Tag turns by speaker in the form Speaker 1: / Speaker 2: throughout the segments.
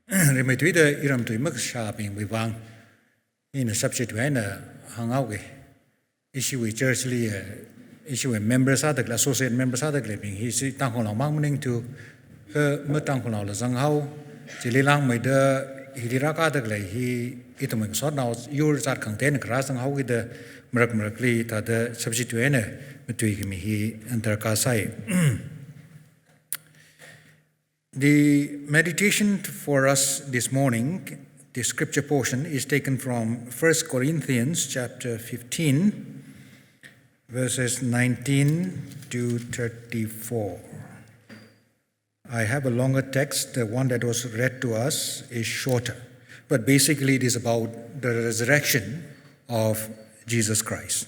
Speaker 1: Remetui the iram to mak shopping we wang in a subject when hang out with issue with churchly issue with members are the associate members are the living. He see Tangkhul morning to มื่อTangkhul la sang hao chỉ li lang mai de hi ra ka de hi itum sot now yur sat khang ten kra sang hao with the mrak li ta the subject when metui ki mi hi antar ka sai. The meditation for us this morning, the scripture portion, is taken from 1 Corinthians chapter 15, verses 19 to 34. I have a longer text. The one that was read to us is shorter. But basically it is about the resurrection of Jesus Christ.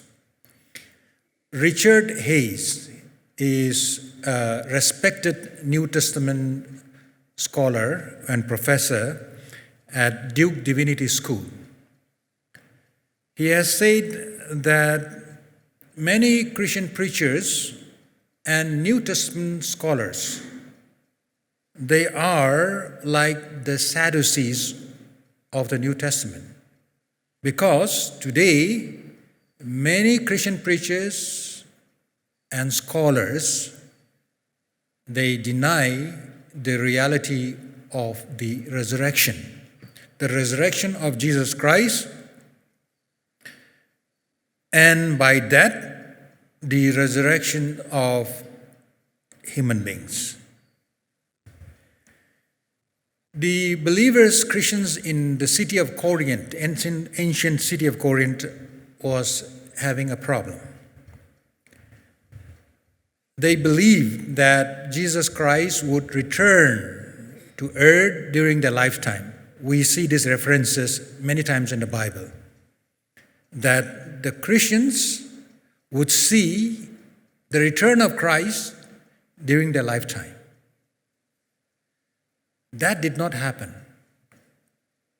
Speaker 1: Richard Hayes is a respected New Testament scholar and professor at Duke Divinity School. He has said that many Christian preachers and New Testament scholars, they are like the Sadducees of the New Testament, because today many Christian preachers and scholars, they deny the reality of the resurrection of Jesus Christ, and by that, the resurrection of human beings. The believers, Christians in the city of Corinth, ancient city of Corinth, was having a problem. They believed that Jesus Christ would return to earth during their lifetime. We see these references many times in the Bible, that the Christians would see the return of Christ during their lifetime. That did not happen.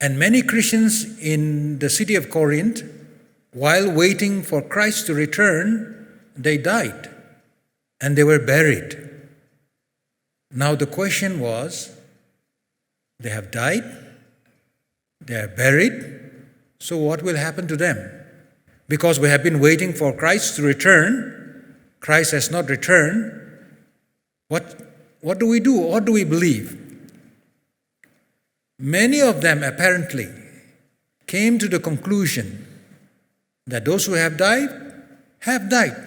Speaker 1: And many Christians in the city of Corinth, while waiting for Christ to return, they died. And they were buried. Now the question was, they have died, they are buried, so what will happen to them? Because we have been waiting for Christ to return, Christ has not returned, what do we do? What do we believe? Many of them apparently came to the conclusion that those who have died have died.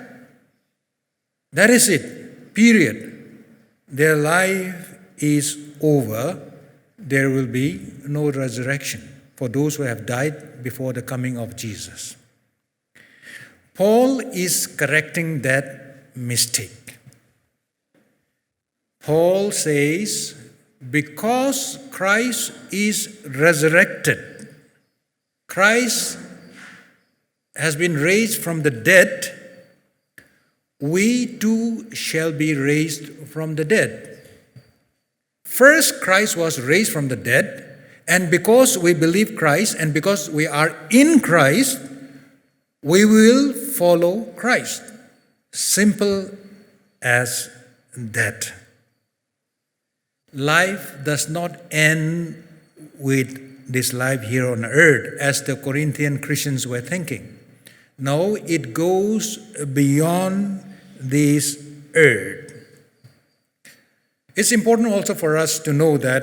Speaker 1: That is it, period. Their life is over. There will be no resurrection for those who have died before the coming of Jesus. Paul is correcting that mistake. Paul says, because Christ is resurrected, Christ has been raised from the dead, we too shall be raised from the dead. First, Christ was raised from the dead, and because we believe Christ and because we are in Christ, we will follow Christ. Simple as that. Life does not end with this life here on earth, as the Corinthian Christians were thinking. No, it goes beyond this earth. It's important also for us to know that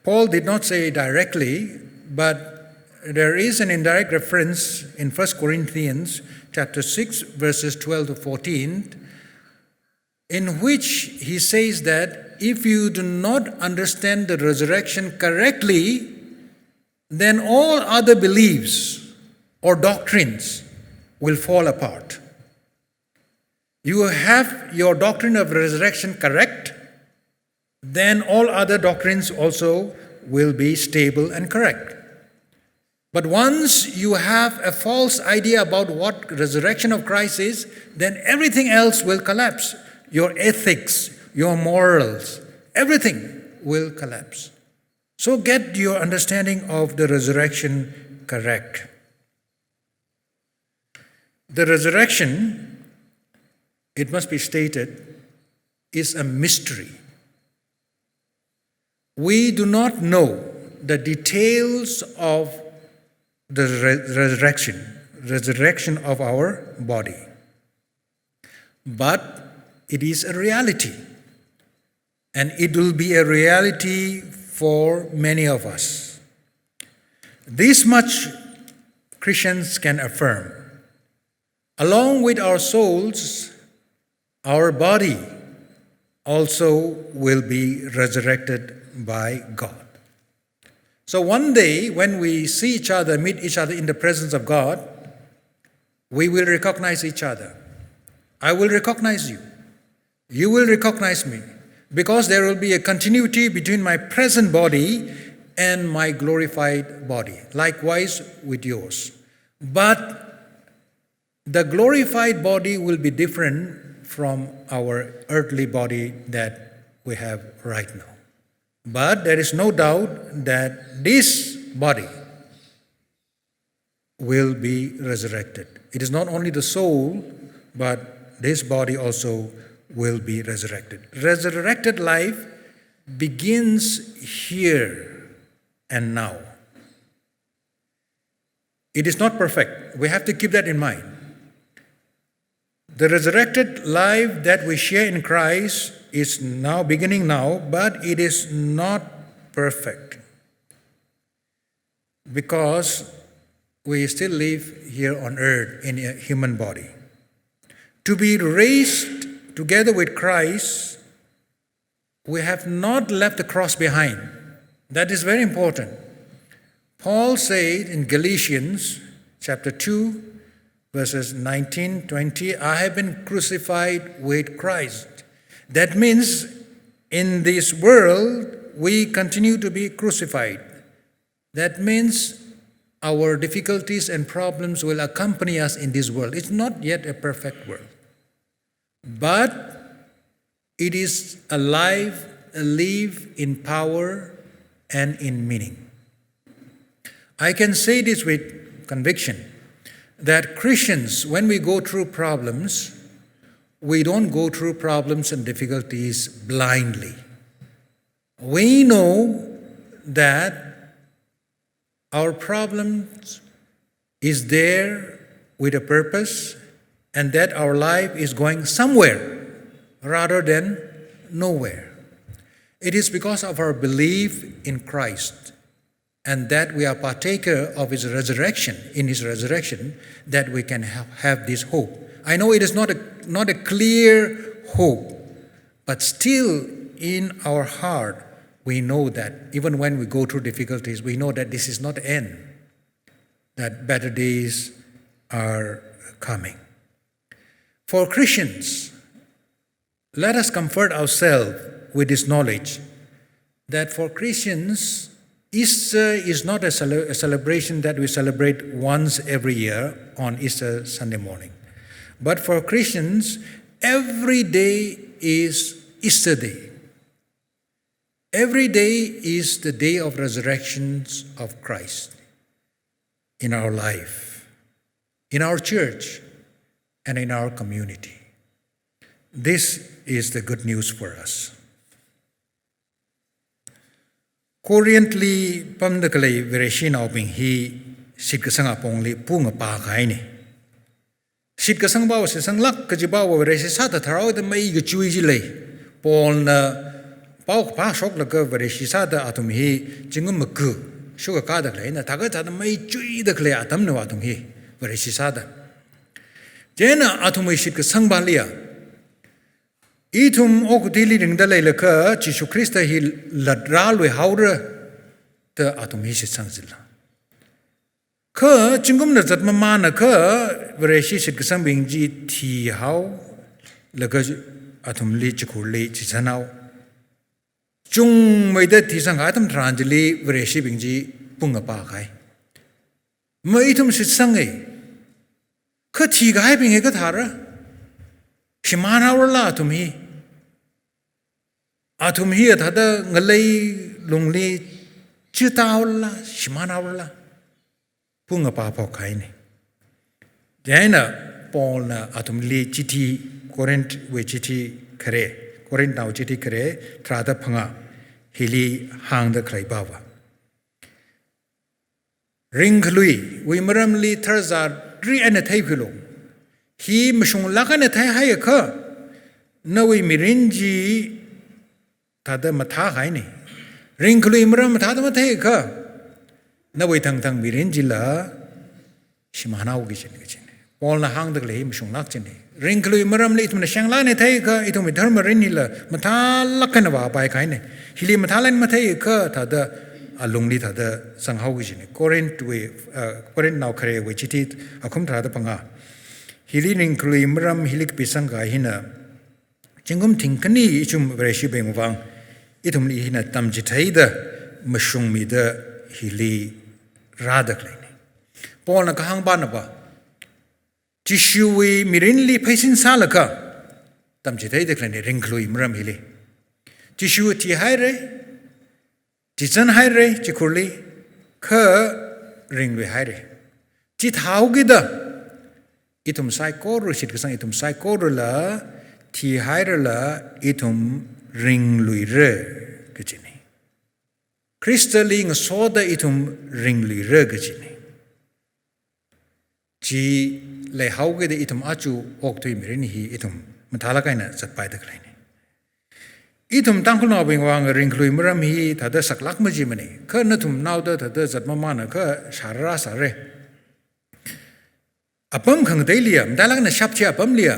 Speaker 1: Paul did not say directly, but there is an indirect reference in 1 Corinthians chapter 6, verses 12 to 14, in which he says that if you do not understand the resurrection correctly, then all other beliefs or doctrines will fall apart. You have your doctrine of resurrection correct, then all other doctrines also will be stable and correct. But once you have a false idea about what resurrection of Christ is, then everything else will collapse. Your ethics, your morals, everything will collapse. So get your understanding of the resurrection correct. The resurrection, it must be stated, is a mystery. We do not know the details of the resurrection of our body. But it is a reality, and it will be a reality for many of us. This much Christians can affirm. Along with our souls, our body also will be resurrected by God. So one day, when we see each other, meet each other in the presence of God, we will recognize each other. I will recognize you. You will recognize me, because there will be a continuity between my present body and my glorified body. Likewise with yours. But the glorified body will be different from our earthly body that we have right now. But there is no doubt that this body will be resurrected. It is not only the soul, but this body also will be resurrected. Resurrected life begins here and now. It is not perfect. We have to keep that in mind. The resurrected life that we share in Christ is now beginning now, but it is not perfect, because we still live here on earth in a human body. To be raised together with Christ, we have not left the cross behind. That is very important. Paul said in Galatians chapter 2, verses 19, 20, I have been crucified with Christ. That means in this world, we continue to be crucified. That means our difficulties and problems will accompany us in this world. It's not yet a perfect world, but it is alive, alive in power and in meaning. I can say this with conviction, that Christians, when we go through problems, we don't go through problems and difficulties blindly. We know that our problems is there with a purpose, and that our life is going somewhere rather than nowhere. It is because of our belief in Christ and that we are partaker of His resurrection, in His resurrection, that we can have this hope. I know it is not a clear hope, but still in our heart, we know that even when we go through difficulties, we know that this is not the end, that better days are coming. For Christians, let us comfort ourselves with this knowledge that for Christians, Easter is not a celebration that we celebrate once every year on Easter Sunday morning. But for Christians, every day is Easter Day. Every day is the day of resurrections of Christ in our life, in our church, and in our community. This is the good news for us. Currently, pamdakale vereshin auping hi sitkasanga pongli punga pa kaini. Sitkasang bawa sesang lak kajibawa veresi sata tharau de mai ga chui ji lei. Pol na pau pa sok la ka veresi sata atum hi jingum makku shuga ka da lei na taga ta mai chui da kle atam na atum hi veresi sata. Jena atum hi sitkasang ba lia. Itum okutili ringda leilaka Jesu Christa hi ladralwe haura te atum hi sitsang zilla. Ka jingum na zatma mana ka vereshi sitkasang bingji ti hau laka atum li chikur li chichanau. Chung maida ti sang atum tranjili vereshi bingji punga pa kai. Ma itum sitsang ka ti gai binge ka thara. Shimana wala atum hi. Atum hi athada ngalai lungli chita wala shimana wala. Punga pa pa kai ne. Jaina Paul na atum li chiti Corinth we chiti kare. Corinth now chiti kare trada phanga hili hang da krai bawa. ring lui we maramli tharzar ri an thai philo hi mshung lakan thai hai kha nawi mirinji tada matha hai ni ring lui maram matha da thai kha nawi thang thang mirinji la shimana ugi chen ge chen pol na hang dak le mshung lak chen ring lui maram li tum na shang la ne thai kha itum dharma rin ni la matha lakan wa bai khai ne hili matha lan mathai kha tada alungli thada sanghau gi jine current now khare we chitit akhum thada panga hili ning klui mram hilik pisang ga hina chingum thingkani ichum reshi bengwang itum li hina tamji thaida mashung mi da hili radak leine pol na kahang ba na ba chishui mirin li phaisin salaka tamji thaida kleine ring klui mram hili chishu ti haire Jizan haire chikurli ka ringwe haire jit haugida itum sai koru shit kasang itum sai koru la ti haire la itum ringlui re gajini kristali ng soda itum ringlui re gajini ji le haugida itum achu oktui mirini hi itum mathala kaina zatpai daklaini itum tangkhul na bing wang ringlui maram hi thada saklak maji mani kha nathum nauda thada zatma mana kha sharra sare apam khang deilia mdalak na shapchi apam lia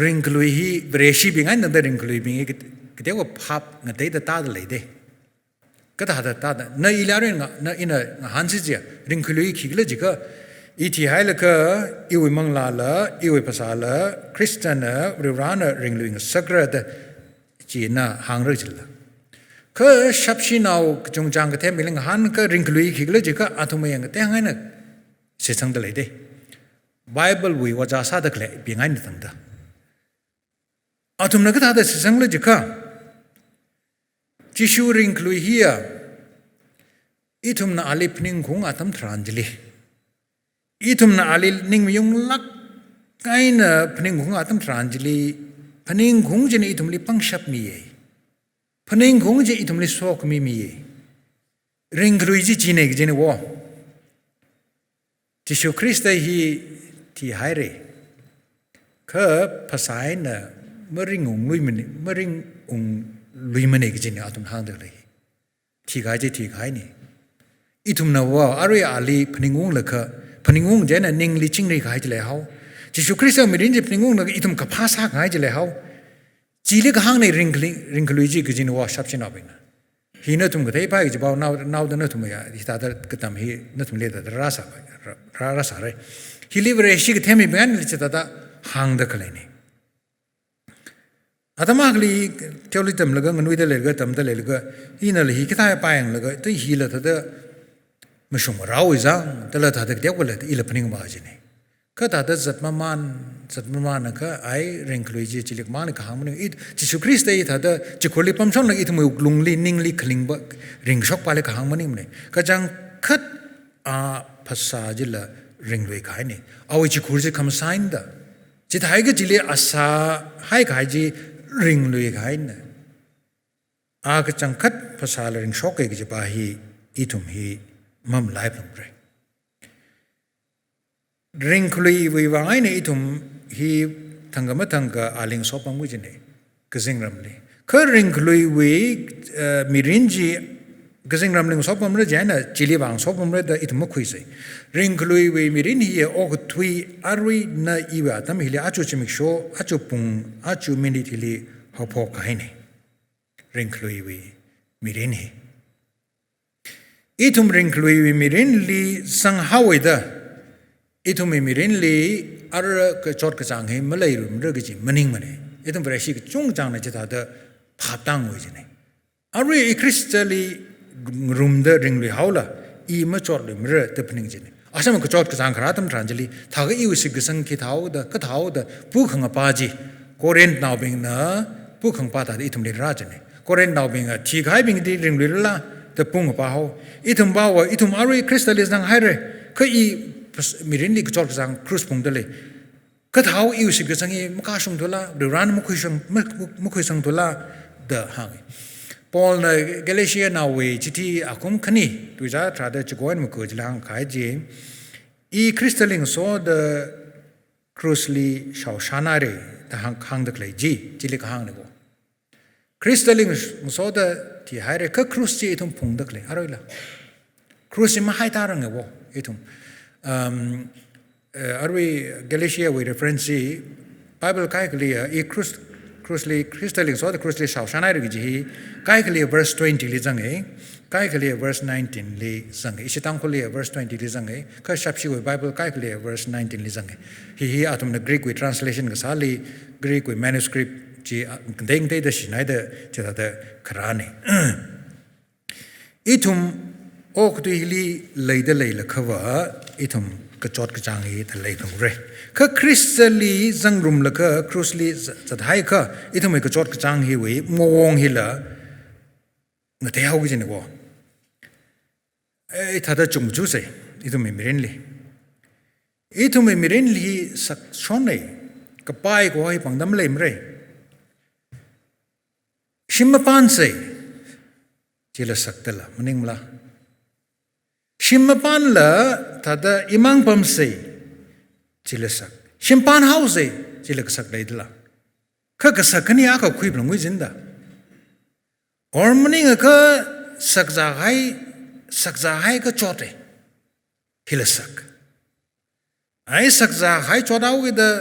Speaker 1: ringlui hi breshi bingan na ringlui bing kdewa phap na dei da ta da leide ka ta na ilarin na ina hansi ji ringlui khigla ji ka iti haila ka iwi mangla la iwi pasala kristana rivana ringlui sagra da China hang rajilla ka shapshi now chung jang ka themiling han ka ringlui khigla jika athumayang te hangai na sesang da leide bible we waja sa da kle bingai ni tangda athum na ka da sesang la jika chishu ringlui hiya ithum na alipning khung atam tranjili ithum na alil ning yung lak kaina pning khung atam tranjili Paning khung jene itumli pangshap mi ye paning khung je itumli sok mi ye ringlui ji jine jene wo Jishu Krista hi ti haire ka pasai na mering lui mane jene atum hang de le ti ga je ti ga ni itum na wo ari ali paning la ka paning jene ning li ching ri ga je le hao Jishu Krista mirin je paning na itum ka phasa ga je le hao Chile ka hang nei ringlui ji gijin wa shapchin abina hina tum gdei pai ji ba now da na tum ya ita da katam hi na tum le da rasa re hi libre shi ke themi ban li chata da hang da kale ni atama gli teoli tam laga nganui da le ga tam da le ga hina le hi kita pa yang laga to hi la da mashum raw izang da la da de ko le ila pning ba ji ne ka da zatma man ka ai ringlui ji chilik man ka hang it Jishu Krista i da chikoli pamchon it mu lungli ningli khling ba ring shok pale ka hang mani mne ka jang khat a phasa jila ringlui khai ni awi chikur ji kham sain da ji thai ga jile asa hai khai ji ringlui khai na a ka chang khat phasa la ring shok ke ji ba hi itum hi mam lai pam re Ringlui we wang ne itum hi thangama thanga aling sopam mujine kazing ramli ka ringlui we mirinji kazing ramling sopam re jana chili bang sopam re da itum khuise ringlui we mirin hi ok thui arwi na iwa tam hili achu chimik sho achu pung achu minute hili hopo kaine ringlui we mirin hi itum ringlui we mirin li sang hawida itum mirin li ar ka chot ka chang he malai rum re gi maning mane itum breshi ka chung chang na chata da phatang oi jine ari kristali rum da ringli haula I ma chot le mre te pning jine asam ka chot ka chang khara tam tranjali tha ga I usik sang ki thau da ka thau da pu khang pa ji koren naw bing na pu khang pa ta itum le ra jine koren naw bing a thi khai bing di ringli la te pung pa ho itum ba wa itum ari kristali sang haire ka I mirin li kachol kasang cruise pung dale ka thau I usik ka sangi maka shung dola de ran mukhui sang dola da hang Paul na Galatia na we chiti akum khani tuja trada chikoin mu ko jlang khai ji I crystalling so the crucially shao shana re ta hang de klei ji chili ka hang ne go crystalling so the ti hai re ka cruise ji itum phung de klei aroi la cruise ma hai ta rang ne go itum arwi Galatia we reference Bible kai clear I crucially crystalling so the crucially shao shana re ji kai clear verse 20 li jang e kai clear verse 19 li jang e Tangkhul verse 20 li jang e ka shapshi we Bible kai clear verse 19 li jang e hi atom the Greek with translation ga sali Greek with manuscript ji deng de shinai de cha da kharani itum ok tu li leide leila khawa itum ka chot ka chang hi the lei thong re ka crystally zangrum la ka crucially zadhai ka itum ka chot ka chang hi we mowong hi la na te hau gi ne go e thada chung ju se itum miren li sak shone ka pai ko hi pangdam le mre shimpan se chila saktala maning la shimpan la thada imang pam se chila sak shimpan house chila sak dai dla ka sakani aka khui blang wi jinda or maning ka sakza hai ka chote hilasak ai sakza hai chodau with the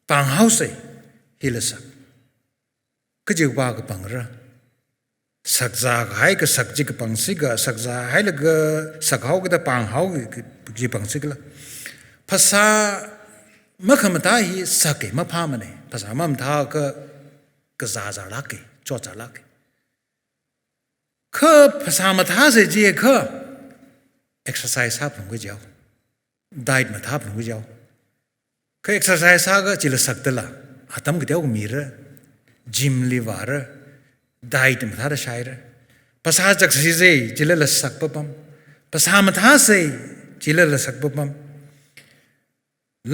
Speaker 1: pang house hilasak ka jiwa ka pangra sakza hai ka sakji ka pangsiga sakza hai la ga sakhau ka pang hau ji pangsigla phasa makhamata hi sake maphamane phasa mamtha ka za la ke chocha la ke ka phasa matha se ji ka exercise ha phung gi jaw diet ma tha phung gi jaw ka exercise ha ga chila saktala atam gi dew mi ra gym li war diet ma tha ra shai ra phasa chak si se chila la sak pa pam phasa matha se chila la sak pa pam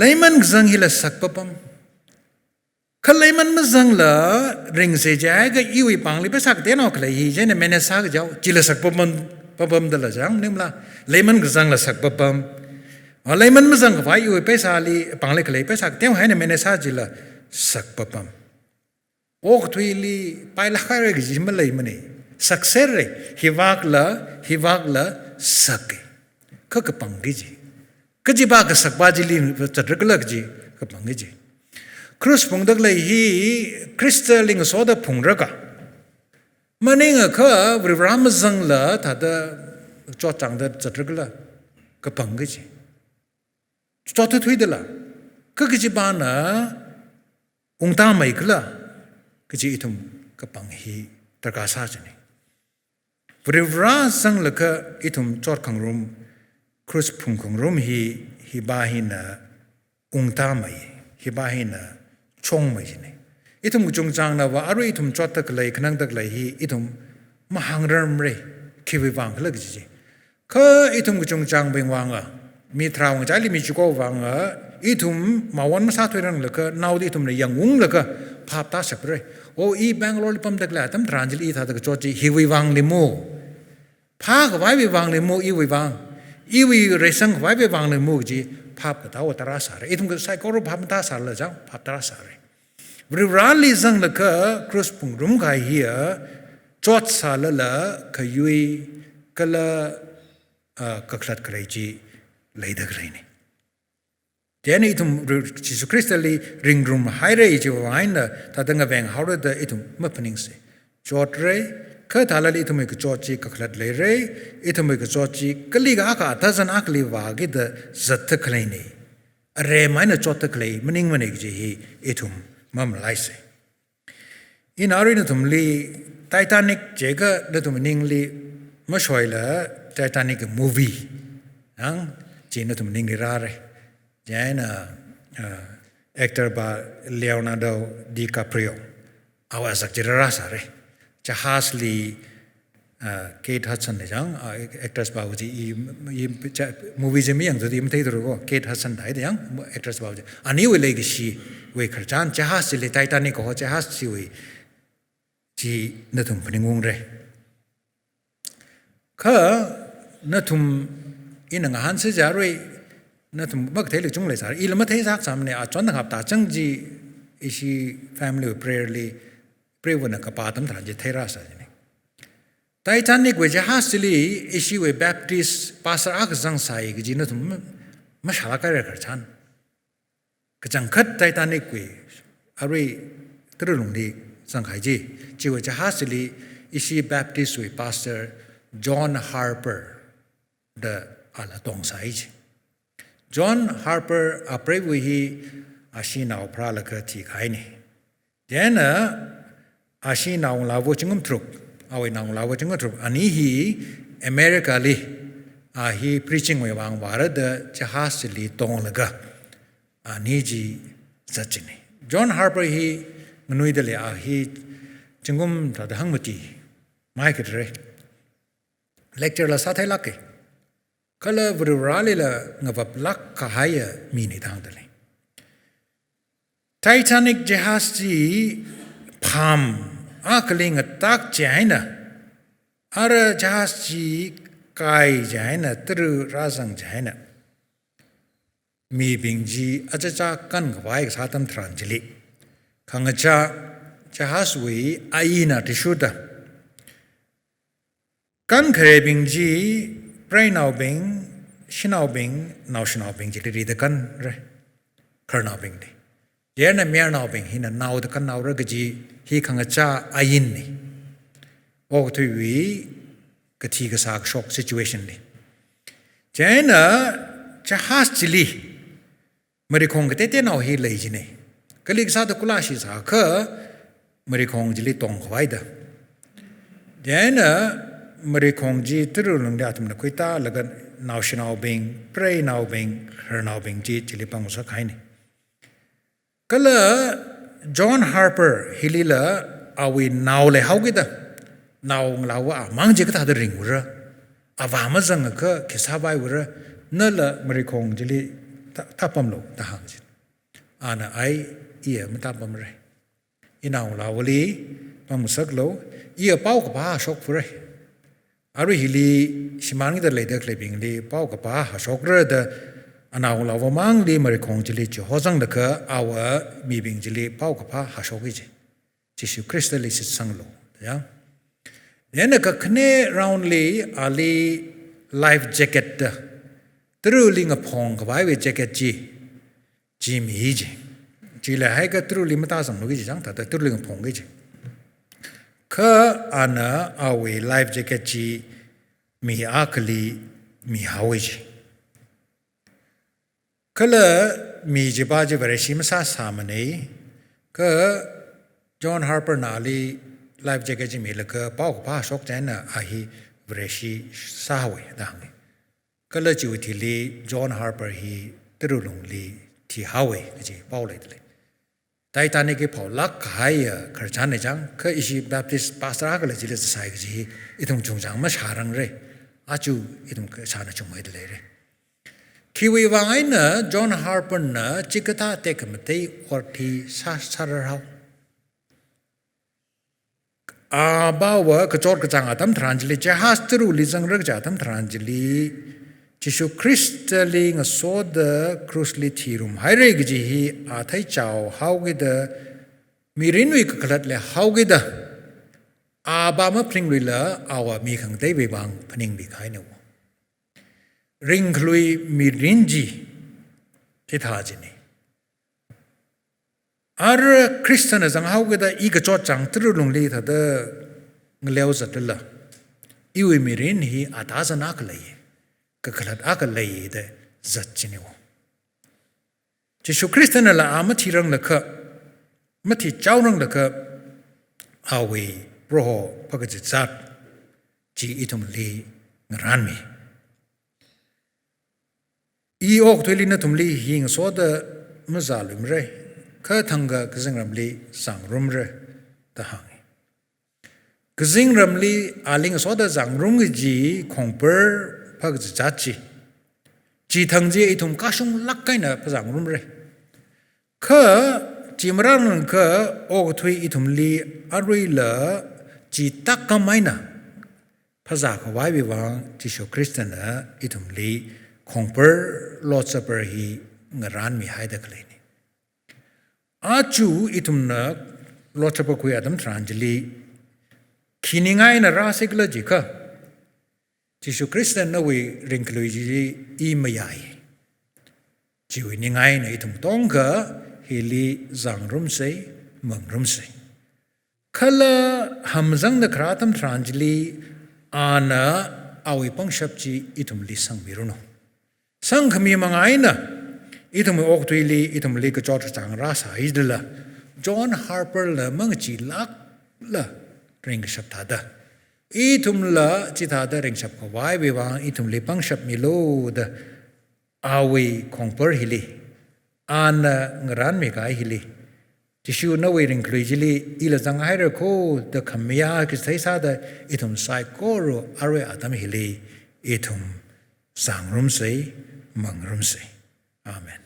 Speaker 1: layman zang hi la sak pa pam ka layman ma zang la ring se ja ga iwi pang li pa sak de no kla hi je ne mene sa ga jaw chila sak pa pam da la jang nim la layman zang la sak pa pam layman ma zang vai iwi pa sa li pang li kla pa sak de ha ne mene sa chila sak pa pam ok thui li pai la kha re ji ma layman ni sak ser re hi wak la sak ka ka pang gi ji ka ji ba ka sak ba ji li chatrak la ji ka pang gi ji Cruz pungdak lay hi crystalling soda pungraka maning ka vram zang la thada chotang da chatrgla ka pangji chot thui de la ka ji ba na ungta mai kla ka ji itum ka pang hi taka sa jani vra zang la ka itum chot khang rum Cruz phung khang rum hi ba hi na ungta mai hi ba hi na chong mai ne itum chung chang na wa aru itum chot tak lai khnang tak lai hi itum ma hang ram re khiwi wang lag ji kha itum chung chang beng wang a mi traung ja li mi chu ko wang a itum ma wan ma sa thoi rang la ka naw di itum le yang ung la ka phap ta sap re o I Bangalore pam tak la tam tranjil I tha tak chot ji hi wi wang li mo pha ka wai wi wang li mo I wi wang I wi re sang wai wi wang li mo ji phap ka ta wa tara sa re itum ka sai ko ro phap ta sa la jang phap tara sa re Rali zang la ka Cruz pung rum kai here chot sa la ka yui kala ka khlat krai ji leida krai ni then itum Jesus Christally ring room hai re ji wain la ta dang veng how da itum ma paning se chot re ka thala li itum ka chot ji ka khlat le re itum ka chot ji kali ga ka ta zan akli wa gi da zat khlai ni re mai na chot khlai maning manik ji hi itum mam lai se in arin tum li Titanic jega da tum ning li ma shoi la Titanic movie ang jin tum ning li ra re jana actor ba Leonardo DiCaprio awa sak jira sa re jahas li Kate Hudson le jang actress ba ji movie je mi ang zo di mthei ro Kate Hudson dai yang actress ba ji ani we le gi shi we kharchan jahas le Titanic ho jahas si we ji natum pningung re kha natum inang han se jaroi natum mak thele chung le sar ilma the sak samne a chon hap ta chang ji ishi family prayerly pray wona ka pa tam thran je thera sa ni Titanic we jahasili ishi we Baptist pastor ak zang sai gi natum ma shala ka re khar chan ka chang khat Titanic we ari trulung di sang khai ji we jahasili ishi Baptist we pastor John Harper the ala tong sai ji John Harper a pray we hi ashi naw pra la ka thi khai ni then ashi naw la wo chingum truk awi naw la wo chingum truk ani hi America li hi preaching we wang war the jahas li tong la ga ani ji zachini John Harper hi nui de le hi chingum ta hang mati mai ke re lecture la sa thai la ke kala vrurali la ngavap lak ka haya mi ni thang dale Titanic jahas ji pham akling atak jaina ara jahas ji kai jaina tru razang jaina mi bingji achacha kan gwai satam tranjili khangacha jahas we aina tishuda kan khare bingji pray now bing shinau bing now shinau bing jili de kan re kharnau bing de yena mer now bing hina now de kan now ra gaji hi khangacha ayin ni ok tu wi kati ka sak shock situation ni jena jahas chili mari khong ke te now hi lei ji ne kalik sa de kula shi sa kha mari khong jili tong khwai da jena mari khong ji tru lung da tum na khoita lagan now shinau bing pray now bing her now bing ji chili pang sa khai ni kala John Harper hilila awi now le haugida now nglawa mang je ka da ring ura awa ma jang ka khisa bai ura na la mari khong jili tapam lo ta hang ji ana ai ia ma tapam re inaw lawali pam sak lo ia pau ka ba shok fure ari hili simang da le da klebing li pau ka ba ha shok re da anaw lawa mang li mari khong jili chi hojang da ka awa mi bing jili pau ka ba ha shok ji Jesus Christ li sit sang lo ya then ka khne round li ali life jacket da truling a phong ka bai we jacket ji mi ji la hai ka truling ma ta sang lo gi jang ta da truling phong gi ji ka ana awe life jacket ji mi akali mi hawe ji kala mi ji ba ji bare shi ma sa samane ka John Harper na li life jacket ji mi la ka pau pa shok jan na a hi bare shi sa we da ngi kala ji thi li John Harper hi trulung li thi hawe ji pau le de Titanic ke phau lak khai khar chan ne jang kha ishi Baptist pastor ka le jile sai ji itum chung jang ma sarang re achu itum ka sana chung mai de re kiwi wangai na John Harper na chikata te kamte orthi sa sarau a bawa ka chor ka chang atam tranjili jahas tru li jang rak ja tam tranjili Jesus Christ ling a so the crucially thirum haire gi hi a thai chao how gi the mirinui ka khalat le how gi the a ba ma phring lui la awa mi khang dei be bang phaning bi khai ne ring lui mirin ji thi tha ji ni ar Christian jang how gi the I ga cho chang tru lung li tha de ngleu zat la iwi mirin hi ata sana ka lai ka khalat aka lai de zat chini wo Jesus Christ na la ama thirang la kha mathi chaurang la kha awi pro phagaji zat ji itum li ngaran mi I ok theli na tumli hing so da mazalum re kha thanga kazangram li sangrum re ta hang kazangram li aling so da zangrum ji khongper phag jachi ji thangje itum kasung lakkai na phajang rum re kha chimran kha og thui itum li arui la chỉ tắc cam mai naภาษาขวายวิวังจิโชคริสเตียนอิทุมลีคงเปอร์ลอดสเปอร์ฮีงรานมีให้ได้กเลยนี่อาจูอิทุมนักลอดสเปอร์คุยอดัมทรานจลีขีนิง่ายนะราสิกลจิกะจิโชคริสเตียนนวิริงคลุยจีอีไม่ใหญ่จิวินิง่ายนะอิทุมต้องกะฮิลีจังรุมเซมังรุมเซขละหำจังนักราตัมทรานจลีอานะเอาไว้ปังชับจีอิทุมลีสังมิรุโนสังขมีมังไงนะอิทุมออกตุยลีอิทุมลีก็จอดจังราสายด์ละจอห์นฮาร์เปอร์ละมังจีลักละเริงชับทัดอิทุมละจิทัดเริงชับขวายเววังอิทุมลีปังชับมิโลดเอาไว้ของเปอร์ฮิลีอานะงรันเมกายฮิลีที่ชูนวิริงคลุยจิลีอีละจังไฮเรโคเดคำมียาคิดใส่ซาดอิทุมไซโคโรอาร์เวอาตัมฮิลีอิทุมสังรุมเซมังรุมเซอาเมน